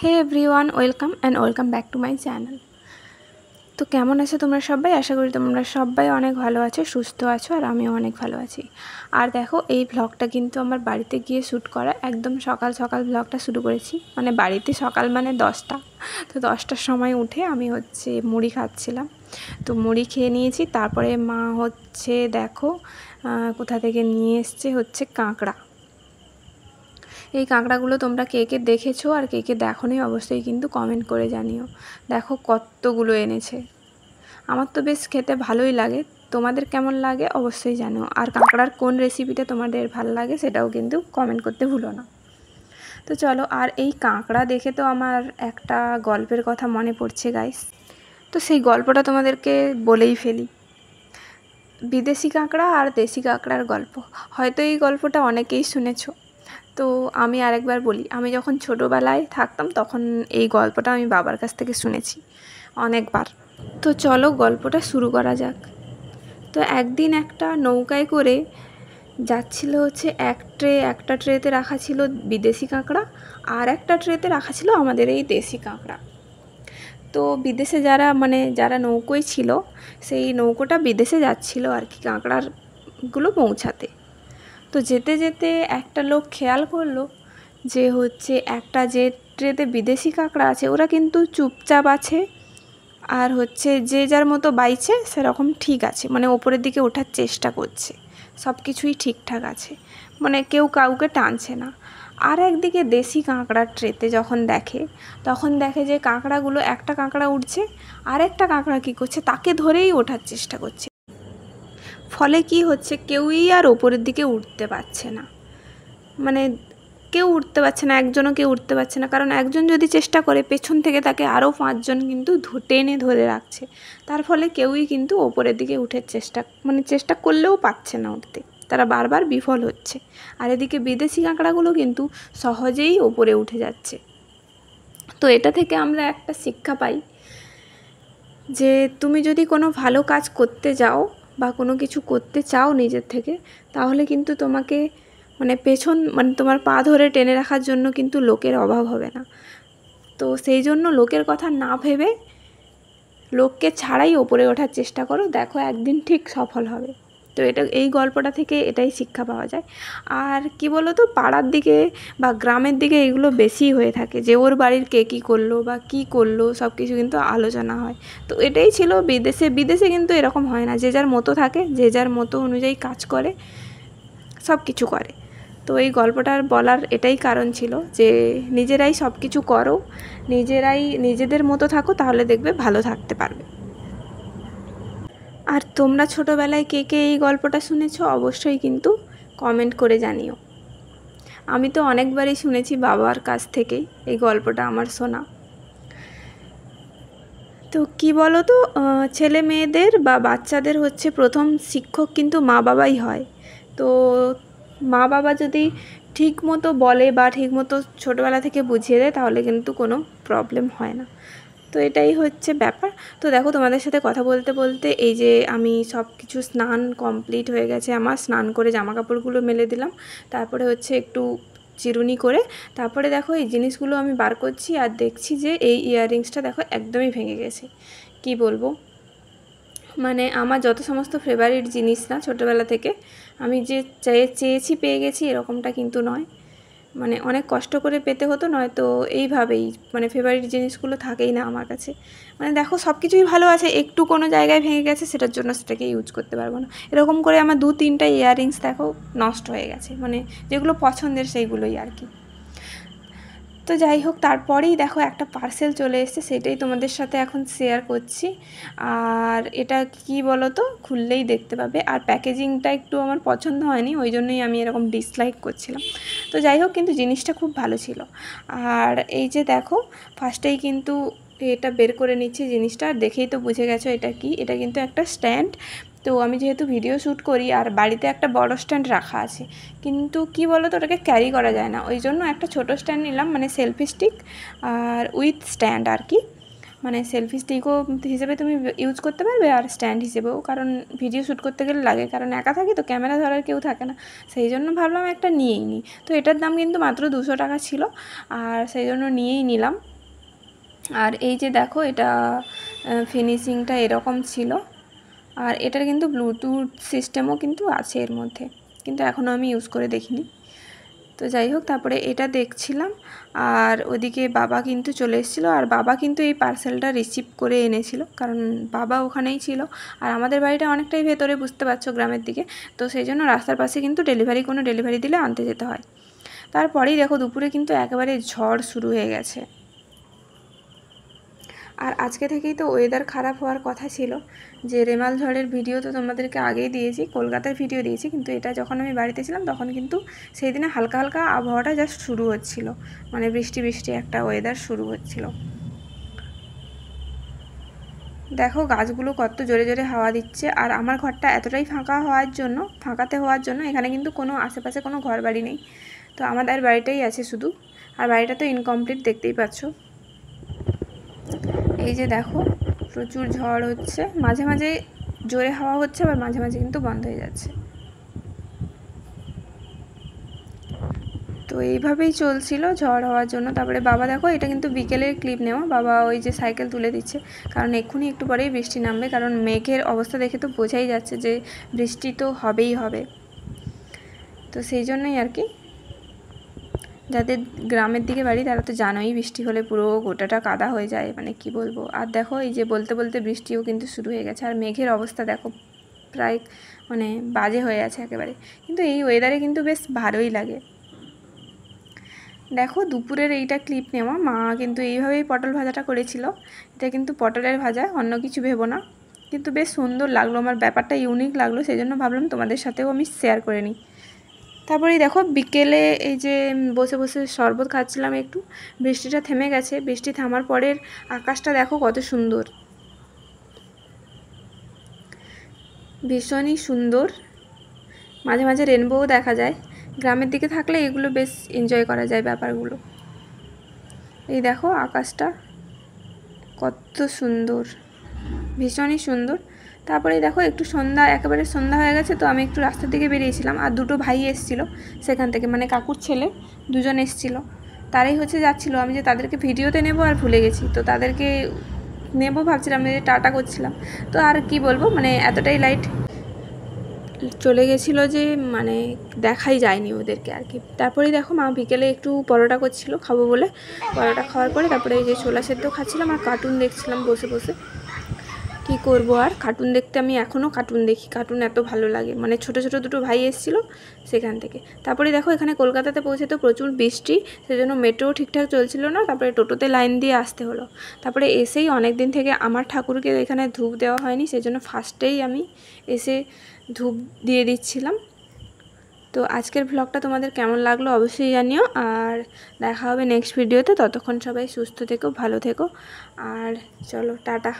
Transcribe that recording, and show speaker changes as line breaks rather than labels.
Hey everyone, welcome back to my channel. তো কেমন আছো তোমরা সবাই? আশা করি তোমরা সবাই অনেক ভালো আছো, সুস্থ আছো, আর আমিও অনেক ভালো আছি। আর দেখো, এই ভ্লগটা কিন্তু আমার বাড়িতে গিয়ে শ্যুট করা, একদম সকাল সকাল ভ্লগটা শুরু করেছি। মানে বাড়িতে সকাল মানে 10টা, তো 10টার সময় উঠে আমি মুড়ি খাচ্ছিলাম। তো মুড়ি খেয়ে নিয়েছি। তারপরে মা দেখো কোথা থেকে নিয়ে এসছে কাঁকড়া। এই কাঁকড়াগুলো তোমরা কে কে দেখেছো আর কে কে দেখোনি অবশ্যই কিন্তু কমেন্ট করে জানিও। দেখো কতগুলো এনেছে। আমার তো বেশ খেতে ভালোই লাগে, তোমাদের কেমন লাগে অবশ্যই জানিও। আর কাঁকড়ার কোন রেসিপিটা তোমাদের ভালো লাগে সেটাও কিন্তু কমেন্ট করতে ভুলো না। তো চলো, আর এই কাঁকড়া দেখে তো আমার একটা গল্পের কথা মনে পড়ছে গাইস। তো সেই গল্পটা তোমাদেরকে বলেই ফেলি। বিদেশি কাঁকড়া আর দেশি কাঁকড়ার গল্প। হয়তো এই গল্পটা অনেকেই শুনেছো। তো আমি আরেকবার বলি, আমি যখন ছোটোবেলায় থাকতাম তখন এই গল্পটা আমি বাবার কাছ থেকে শুনেছি অনেকবার। তো চলো গল্পটা শুরু করা যাক। তো একদিন একটা নৌকায় করে যাচ্ছিল একটা ট্রেতে রাখা ছিল বিদেশি কাঁকড়া, আর একটা ট্রেতে রাখা ছিল আমাদের এই দেশি কাঁকড়া। তো বিদেশে যারা নৌকোয় ছিল, সেই নৌকোটা বিদেশে যাচ্ছিল আর কি কাঁকড়াগুলো পৌঁছাতে। তো যেতে যেতে একটা লোক খেয়াল করলো যে একটা যে ট্রেতে বিদেশি কাঁকড়া আছে ওরা কিন্তু চুপচাপ আছে, আর যে যার মতো বাইছে সেরকম ঠিক আছে, মানে ওপরের দিকে ওঠার চেষ্টা করছে, সব কিছুই ঠিকঠাক আছে, মানে কেউ কাউকে টানছে না। আর একদিকে দেশি কাঁকড়ার ট্রেতে তখন দেখে যে কাঁকড়াগুলো, একটা কাঁকড়া উঠছে, আর একটা কাঁকড়া কী করছে, তাকে ধরেই ওঠার চেষ্টা করছে। ফলে কি হচ্ছে, কেউই আর ওপরের দিকে উঠতে পারছে না। মানে কেউ উঠতে পারছে না, একজনও কেউ উঠতে পারছে না, কারণ একজন যদি চেষ্টা করে পেছন থেকে তাকে আরও 5জন কিন্তু টেনে ধরে রাখছে। তার ফলে কেউই কিন্তু ওপরের দিকে উঠে চেষ্টা করলেও পাচ্ছে না উঠতে, তারা বারবার বিফল হচ্ছে। আর এদিকে বিদেশি কাঁকড়াগুলো কিন্তু সহজেই ওপরে উঠে যাচ্ছে। তো এটা থেকে আমরা একটা শিক্ষা পাই যে তুমি যদি কোনো ভালো কাজ করতে যাও বা কোনো কিছু করতে চাও নিজের থেকে, তাহলে কিন্তু তোমাকে তোমার পা ধরে টেনে রাখার জন্য কিন্তু লোকের অভাব হবে না। তো সেই জন্য লোকের কথা না ভেবে লোককে ছাড়াই ওপরে ওঠার চেষ্টা করো, দেখো একদিন ঠিক সফল হবে। তো এই গল্পটা থেকে এটাই শিক্ষা পাওয়া যায়। আর কি বলো তো, পাড়ার দিকে বা গ্রামের দিকে এগুলো বেশি হয়ে থাকে, যে ওর বাড়ির কে কী করলো বা কী করলো সব কিছু কিন্তু আলোচনা হয়। তো এটাই ছিল বিদেশে কিন্তু এরকম হয় না, যে যার মতো থাকে, যে যার মতো অনুযায়ী কাজ করে, সব কিছু করে। তো এই গল্পটার বলার এটাই কারণ ছিল যে নিজেরাই সব কিছু করো, নিজেদের মতো থাকো, তাহলে দেখবে ভালো থাকতে পারবে। আর তোমরা ছোটোবেলায় কে কে এই গল্পটা শুনেছো অবশ্যই কিন্তু কমেন্ট করে জানিও। আমি তো অনেকবারই শুনেছি বাবার কাছ থেকেই এই গল্পটা আমার শোনা। তো কি বলো তো, ছেলে মেয়েদের বা বাচ্চাদের প্রথম শিক্ষক কিন্তু মা বাবাই হয়। তো মা বাবা যদি ঠিক মতো বলে বা ঠিক মতো ছোটোবেলা থেকে বুঝিয়ে দেয়, তাহলে কিন্তু কোনো প্রবলেম হয় না। তো এটাই ব্যাপার। তো দেখো, তোমাদের সাথে কথা বলতে বলতে এই যে আমি সব কিছু স্নান কমপ্লিট হয়ে গেছে আমার, স্নান করে জামা কাপড়গুলো মেলে দিলাম, তারপরে একটু চিরুনি করে তারপরে দেখো এই জিনিসগুলো আমি বার করছি, আর দেখছি যে এই ইয়াররিংসটা দেখো একদমই ভেঙে গেছে। কি বলবো, মানে আমার যত সমস্ত ফেভারিট জিনিস না ছোটোবেলা থেকে, আমি যে চেয়েছি পেয়ে গেছি এরকমটা কিন্তু নয়, মানে অনেক কষ্ট করে পেতে হতো, নয়তো এইভাবেই ফেভারিট জিনিসগুলো থাকেই না আমার কাছে। দেখো সব কিছুই ভালো আছে, একটু কোনো জায়গায় ভেঙে গেছে সেটার জন্য সেটাকে ইউজ করতে পারবো না। এরকম করে আমার 2-3টা ইয়াররিংস দেখো নষ্ট হয়ে গেছে, যেগুলো পছন্দের সেইগুলোই আর কি। তো যাই হোক, তারপরেই দেখো একটা পার্সেল চলে এসেছে, সেটাই তোমাদের সাথে এখন শেয়ার করছি। আর এটা কি বলো তো, খুললেই দেখতে পাবে। আর প্যাকেজিংটা একটু আমার পছন্দ হয়নি, ওই জন্যই আমি এরকম ডিসলাইক করছিলাম। তো যাই হোক, কিন্তু জিনিসটা খুব ভালো ছিল। আর এই যে দেখো, ফার্স্টেই কিন্তু এটা বের করে নিচ্ছি জিনিসটা, আর দেখেই তো বুঝে গেছো এটা কি। এটা কিন্তু একটা স্ট্যান্ড। তো আমি যেহেতু ভিডিও শ্যুট করি আর বাড়িতে একটা বড় স্ট্যান্ড রাখা আছে, কিন্তু কি বলো তো, ওটাকে ক্যারি করা যায় না, ওই জন্য একটা ছোটো স্ট্যান্ড নিলাম, সেলফি স্টিক আর উইথ স্ট্যান্ড আর কি। সেলফি স্টিকও হিসেবে তুমি ইউজ করতে পারবে, আর স্ট্যান্ড হিসেবেও, কারণ ভিডিও শ্যুট করতে গেলে লাগে, কারণ একা থাকি তো ক্যামেরা ধরার কেউ থাকে না, সেই জন্য ভাবলাম একটা নিয়েই নিই। তো এটার দাম কিন্তু মাত্র 200 টাকা ছিল, আর সেই জন্য নিয়েই নিলাম। আর এই যে দেখো এটা ফিনিশিংটা এরকম ছিল। আর এটার কিন্তু ব্লুটুথ সিস্টেমও কিন্তু আছে এর মধ্যে, কিন্তু এখনও আমি ইউজ করে দেখিনি। তো যাই হোক, তারপরে এটা দেখছিলাম। আর ওদিকে বাবা কিন্তু চলে এসেছিলো, আর বাবা কিন্তু এই পার্সেলটা রিসিভ করে এনেছিল, কারণ বাবা ওখানেই ছিল। আর আমাদের বাড়িটা অনেকটাই ভেতরে, বুঝতে পারছো, গ্রামের দিকে। তো সেই জন্য রাস্তার পাশে কিন্তু কোনো ডেলিভারি দিলে আনতে যেতে হয়। তারপরেই দেখো দুপুরে কিন্তু একেবারে ঝড় শুরু হয়ে গেছে। আর আজকে থেকেই তো ওয়েদার খারাপ হওয়ার কথা ছিল। যে রেমাল ঝড়ের ভিডিও তো তোমাদেরকে আগেই দিয়েছি, কলকাতার ভিডিও দিয়েছি, কিন্তু এটা যখন আমি বাড়িতে ছিলাম তখন কিন্তু সেই দিনে হালকা হালকা আবহাওয়াটা জাস্ট শুরু হচ্ছিল, মানে বৃষ্টি বৃষ্টি একটা ওয়েদার শুরু হচ্ছিল। দেখো গাছগুলো কত জোরে জোরে হাওয়া দিচ্ছে। আর আমার ঘরটা এতটাই ফাঁকাতে হওয়ার জন্য এখানে কিন্তু কোনো আশেপাশে কোনো ঘর বাড়ি নেই। তো আমাদের বাড়িটাই আছে শুধু। আর বাড়িটা তো ইনকমপ্লিট, দেখতেই পাচ্ছ। এই যে দেখো প্রচুর ঝড় হচ্ছে, মাঝে মাঝে জোরে হাওয়া হচ্ছে, আবার মাঝে মাঝে কিন্তু বন্ধ হয়ে যাচ্ছে। তো এইভাবেই চলছিল ঝড় হওয়ার জন্য। তারপরে বাবা দেখো, এটা কিন্তু বিকেলের ক্লিপ নেওয়া, বাবা ওই যে সাইকেল তুলে দিচ্ছে, কারণ এক্ষুনি একটু পরেই বৃষ্টি নামবে, কারণ মেঘের অবস্থা দেখে তো বোঝাই যাচ্ছে যে বৃষ্টি তো হবেই হবে। তো সেই জন্যই আর কি, যাদের গ্রামের দিকে বাড়ি তারা তো জানোই, বৃষ্টি হলে পুরো গোটাটা কাদা হয়ে যায়, মানে কি বলবো। আর দেখো এই যে বলতে বলতে বৃষ্টিও কিন্তু শুরু হয়ে গেছে। আর মেঘের অবস্থা দেখো প্রায় মানে বাজে হয়ে আছে একেবারে, কিন্তু এই ওয়েদারে কিন্তু বেশ ভালোই লাগে। দেখো দুপুরের এইটা ক্লিপ নেওয়া, মা কিন্তু এইভাবেই পটল ভাজাটা করেছিল। এটা কিন্তু পটলের ভাজা, অন্য কিছু ভেবো না, কিন্তু বেশ সুন্দর লাগলো, আমার ব্যাপারটা ইউনিক লাগলো, সেই জন্য ভাবলাম তোমাদের সাথেও আমি শেয়ার করে নিই। তারপরেই দেখো বিকেলে এই যে বসে বসে শরবত খাচ্ছিলাম একটু, বৃষ্টিটা থেমে গেছে। বৃষ্টি থামার পরের আকাশটা দেখো কত সুন্দর, ভীষণই সুন্দর। মাঝে মাঝে রেনবোও দেখা যায়। গ্রামের দিকে থাকলে এগুলো বেশ এনজয় করা যায় ব্যাপারগুলো। এই দেখো আকাশটা কত সুন্দর, ভীষণই সুন্দর। তারপরে দেখো একটু একেবারে সন্ধ্যা হয়ে গেছে, তো আমি একটু রাস্তার দিকে বেরিয়েছিলাম। আর দুটো ভাই এসেছিল সেখান থেকে, মানে কাকুর ছেলে দুজন এসেছিলো। তারাই যাচ্ছিলো, আমি যে তাদেরকে ভিডিওতে নেব আর ভুলে গেছি। তো তাদেরকে নেব ভাবছিলাম, যে টাটা করছিলাম। তো আর কি বলবো, মানে এতটাই লাইট চলে গেছিলো যে মানে দেখাই যায়নি ওদেরকে আর কি। তারপরেই দেখো মা বিকেলে একটু পরোটা করছিল খাবো বলে, পরোটা খাওয়ার পরে তারপরে এই যে ছোলা সেদ্ধ খাচ্ছিলাম আর কার্টুন দেখছিলাম বসে বসে। কি করব আর, কার্টুন দেখতে আমি এখনও কার্টুন দেখি, কার্টুন এত ভালো লাগে। মানে ছোট ছোট দুটো ভাই এসেছিলো সেখান থেকে। তারপরে দেখো এখানে কলকাতাতে পৌঁছে তো প্রচুর বৃষ্টি, সেজন্য মেট্রো ঠিকঠাক চলছিল না, তারপরে টোটোতে লাইন দিয়ে আসতে হলো। তারপরে এসেই অনেক দিন থেকে আমার ঠাকুরকে এখানে ধূপ দেওয়া হয়নি, সেজন্য ফার্স্টেই আমি এসে ধূপ দিয়ে দিচ্ছিলাম। তো আজকের ভ্লগটা তোমাদের কেমন লাগলো অবশ্যই জানিও, আর দেখা হবে নেক্সট ভিডিওতে। ততক্ষণ সবাই সুস্থ থেকো, ভালো থেকো, আর চলো টাটা।